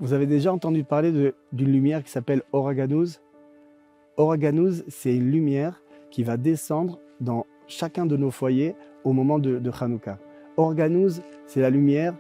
Vous avez déjà entendu parler d'une lumière qui s'appelle Or HaGanuz? Or HaGanuz, c'est une lumière qui va descendre dans chacun de nos foyers au moment de Hanouka. Or HaGanuz, c'est la lumière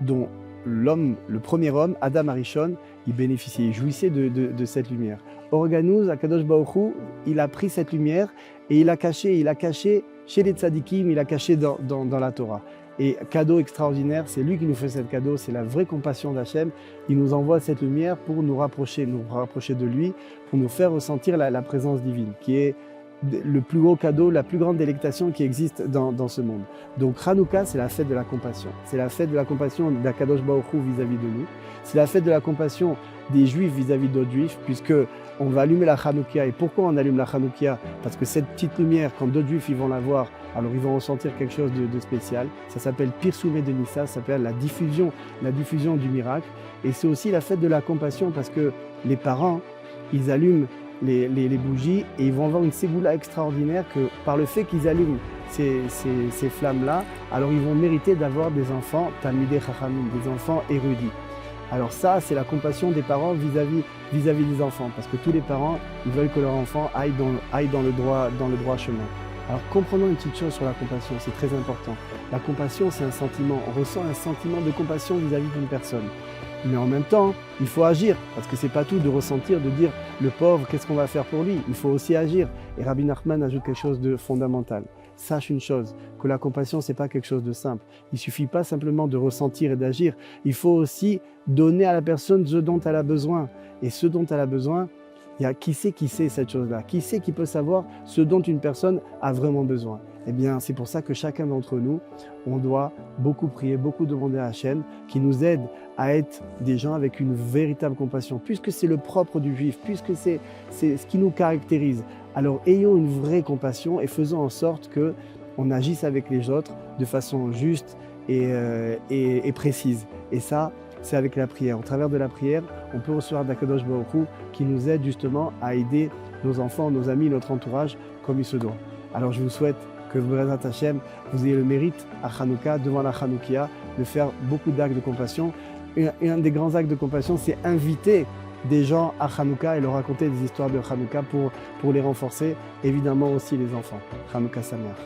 dont l'homme, le premier homme, Adam Arishon, il bénéficiait, il jouissait de cette lumière. Or HaGanuz, Akadosh Baruch Hu, il a pris cette lumière et il l'a caché chez les tzadikim, il l'a caché dans la Torah. Et cadeau extraordinaire, c'est lui qui nous fait ce cadeau, c'est la vraie compassion d'Hachem. Il nous envoie cette lumière pour nous rapprocher de lui, pour nous faire ressentir la présence divine, qui est le plus gros cadeau, la plus grande délectation qui existe dans ce monde. Donc Hanouka, c'est la fête de la compassion. C'est la fête de la compassion d'Akadosh Baruch Hu vis-à-vis de nous. C'est la fête de la compassion des Juifs vis-à-vis d'autres Juifs, puisque on va allumer la Hanouka. Et pourquoi on allume la Hanouka? Parce que cette petite lumière, quand d'autres Juifs ils vont la voir, alors ils vont ressentir quelque chose de spécial. Ça s'appelle Pirsumé de Nissa, ça s'appelle la diffusion du miracle. Et c'est aussi la fête de la compassion, parce que les parents, ils allument les bougies et ils vont avoir une ségoula extraordinaire que par le fait qu'ils allument ces flammes-là, alors ils vont mériter d'avoir des enfants Talmidei Chachamim, des enfants érudits. Alors ça, c'est la compassion des parents vis-à-vis des enfants, parce que tous les parents, ils veulent que leur enfant aille dans le droit chemin. Alors comprenons une petite chose sur la compassion, c'est très important. La compassion, c'est un sentiment, on ressent un sentiment de compassion vis-à-vis d'une personne. Mais en même temps, il faut agir, parce que c'est pas tout de ressentir, de dire le pauvre, qu'est-ce qu'on va faire pour lui? Il faut aussi agir. Et Rabbi Nachman ajoute quelque chose de fondamental. Sache une chose, que la compassion, c'est pas quelque chose de simple. Il suffit pas simplement de ressentir et d'agir. Il faut aussi donner à la personne ce dont elle a besoin. Et ce dont elle a besoin, il y a qui sait cette chose-là? Qui sait qui peut savoir ce dont une personne a vraiment besoin? Eh bien, c'est pour ça que chacun d'entre nous, on doit beaucoup prier, beaucoup demander à Hachem qui nous aide à être des gens avec une véritable compassion, puisque c'est le propre du juif, puisque c'est ce qui nous caractérise. Alors ayons une vraie compassion et faisons en sorte qu'on agisse avec les autres de façon juste et précise. Et ça, c'est avec la prière. Au travers de la prière, on peut recevoir d'Akadosh Baruch Hu qui nous aide justement à aider nos enfants, nos amis, notre entourage comme il se doit. Alors je vous souhaite que Bezrat Hashem, vous ayez le mérite à Hanouka, devant la Hanoukia, de faire beaucoup d'actes de compassion. Et un des grands actes de compassion, c'est inviter des gens à Hanouka et leur raconter des histoires de Hanouka pour les renforcer, évidemment aussi les enfants. Hanouka Sameach.